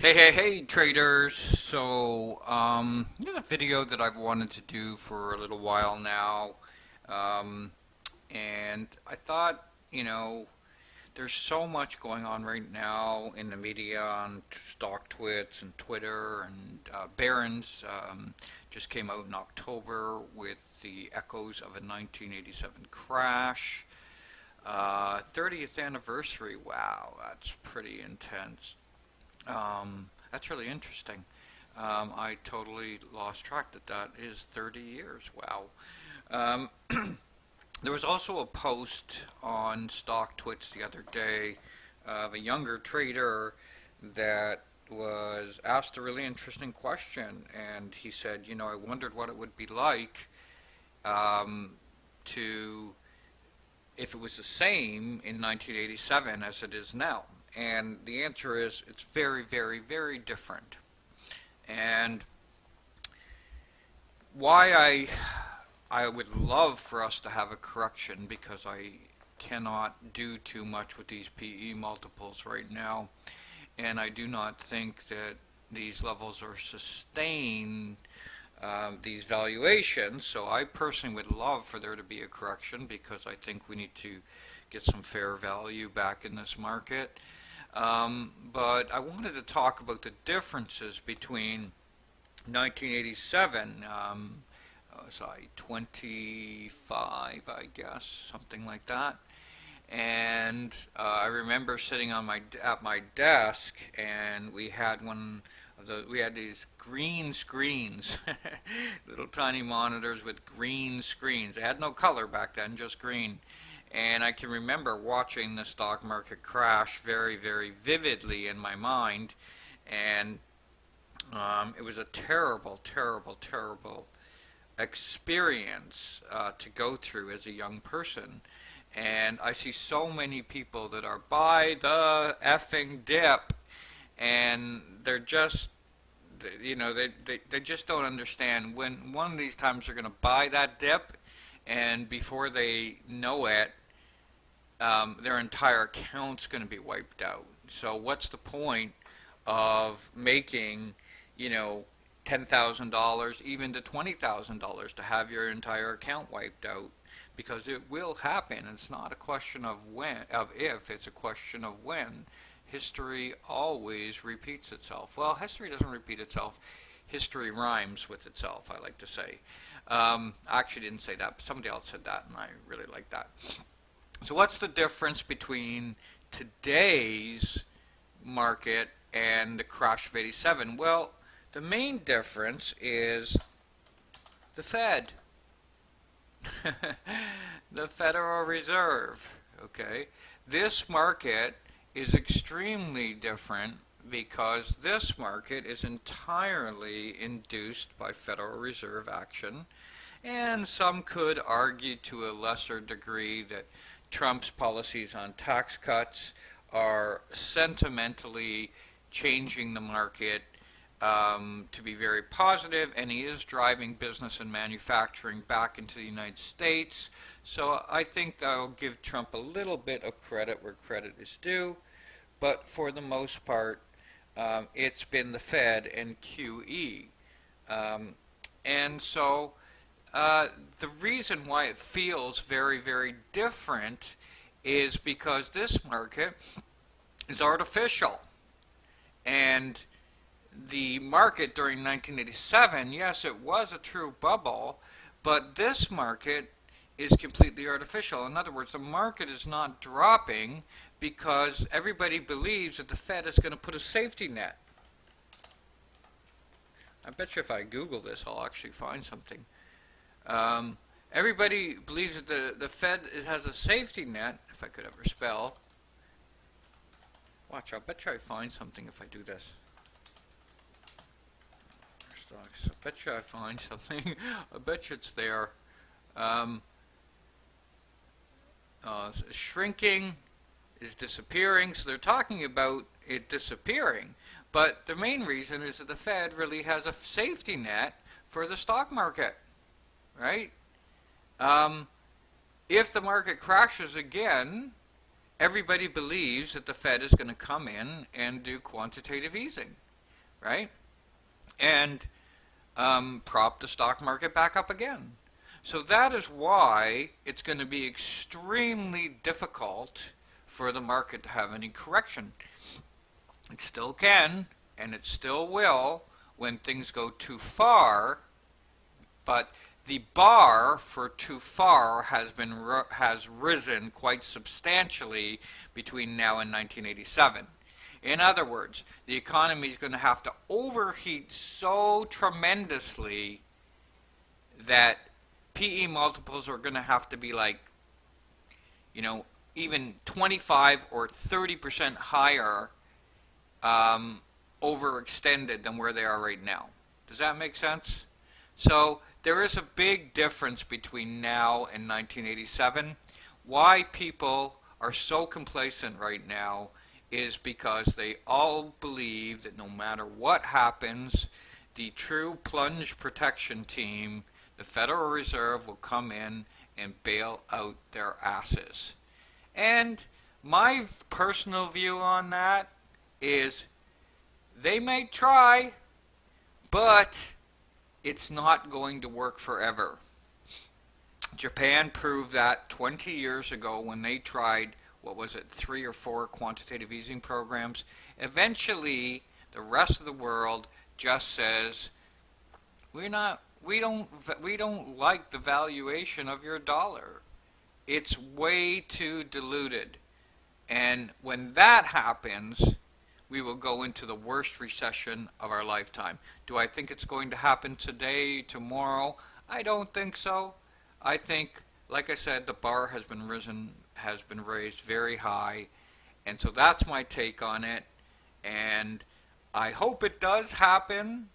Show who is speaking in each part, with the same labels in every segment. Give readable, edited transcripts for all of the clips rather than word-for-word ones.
Speaker 1: Hey, traders. Here's a video that I've wanted to do for a little while now. Um, and I thought, there's so much going on right now in the media on StockTwits and Twitter, and Barron's just came out in October with the echoes of a 1987 crash. 30th anniversary. Wow, that's pretty intense. That's really interesting. I totally lost track that that is 30 years. Wow. Um, there was also a post on StockTwits the other day of a younger trader that was asked a really interesting question, and he said, I wondered what it would be like um, to if it was the same in 1987 as it is now. And the answer is it's very, very, very different. And why I would love for us to have a correction because I cannot do too much with these PE multiples right now, and I do not think that these levels are sustained these valuations. So I personally would love for there to be a correction because I think we need to get some fair value back in this market. But I wanted to talk about the differences between 1987, sorry, 25, I guess, something like that. And I remember sitting on my at my desk, and we had these green screens, little tiny monitors with green screens. They had no color back then, just green. And I can remember watching the stock market crash very, very vividly in my mind. And it was a terrible, terrible, terrible experience to go through as a young person. And I see so many people that are by the effing dip, and they're just, they just don't understand when one of these times they're going to buy that dip, and before they know it, their entire account's going to be wiped out. So what's the point of making, you know, $10,000, even to $20,000 to have your entire account wiped out? Because it will happen. It's not a question of when, of if. It's a question of when. History always repeats itself. Well, history doesn't repeat itself. History rhymes with itself, I like to say. I actually didn't say that, but somebody else said that, and I really like that. So what's the difference between today's market and the crash of 87? Well, the main difference is the Fed, the Federal Reserve. Okay, this market is extremely different because this market is entirely induced by Federal Reserve action, and some could argue to a lesser degree that Trump's policies on tax cuts are sentimentally changing the market to be very positive, and he is driving business and manufacturing back into the United States. So I think I'll give Trump a little bit of credit where credit is due, but for the most part, it's been the Fed and QE. Um, and so the reason why it feels very, very different is because this market is artificial. And the market during 1987, yes, it was a true bubble, but this market is completely artificial. In other words, the market is not dropping because everybody believes that the Fed is going to put a safety net. I bet you if I Google this, I'll actually find something. Um, everybody believes that the Fed has a safety net, if I could ever spell. Watch, I'll bet you I find something if I do this. Stocks. I bet you I find something. I bet you it's there. Um, Shrinking is disappearing, so they're talking about it disappearing. But the main reason is that the Fed really has a safety net for the stock market, right? Um, if the market crashes again, everybody believes that the Fed is going to come in and do quantitative easing. right? And prop the stock market back up again. So that is why it's going to be extremely difficult for the market to have any correction. It still can, and it still will when things go too far, but the bar for too far has risen quite substantially between now and 1987. In other words, the economy is going to have to overheat so tremendously that PE multiples are going to have to be like, even 25 or 30% higher, overextended than where they are right now. Does that make sense? So there is a big difference between now and 1987. Why people are so complacent right now is because they all believe that no matter what happens, the true plunge protection team, the Federal Reserve, will come in and bail out their asses. And my personal view on that is they may try, but it's not going to work forever. Japan proved that 20 years ago when they tried, 3 or 4 quantitative easing programs. Eventually, the rest of the world just says, we don't like the valuation of your dollar. It's way too diluted. And when that happens, we will go into the worst recession of our lifetime. Do I think it's going to happen today, tomorrow? I don't think so. I think, like I said, the bar has been raised very high, and so that's my take on it. And I hope it does happen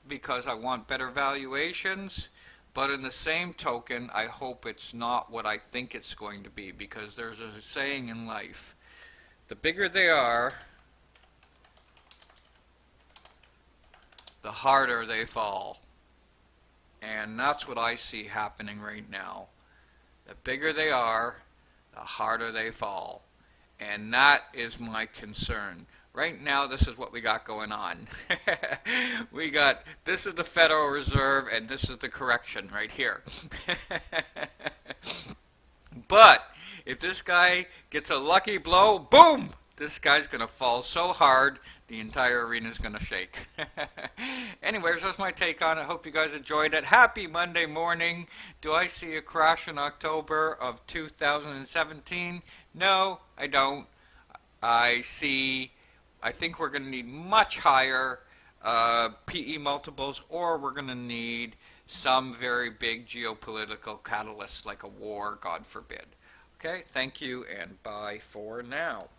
Speaker 1: because I want better valuations. But in the same token, I hope it's not what I think it's going to be, because there's a saying in life: the bigger they are, the harder they fall. And that's what I see happening right now. The bigger they are, the harder they fall. And that is my concern. Right now, this is what we got going on. This is the Federal Reserve, and this is the correction right here. But if this guy gets a lucky blow, boom! This guy's going to fall so hard, the entire arena is going to shake. Anyways, that's my take on it. Hope you guys enjoyed it. Happy Monday morning. Do I see a crash in October of 2017? No, I don't. I think we're going to need much higher PE multiples, or we're going to need some very big geopolitical catalyst like a war, God forbid. Okay, thank you, and bye for now.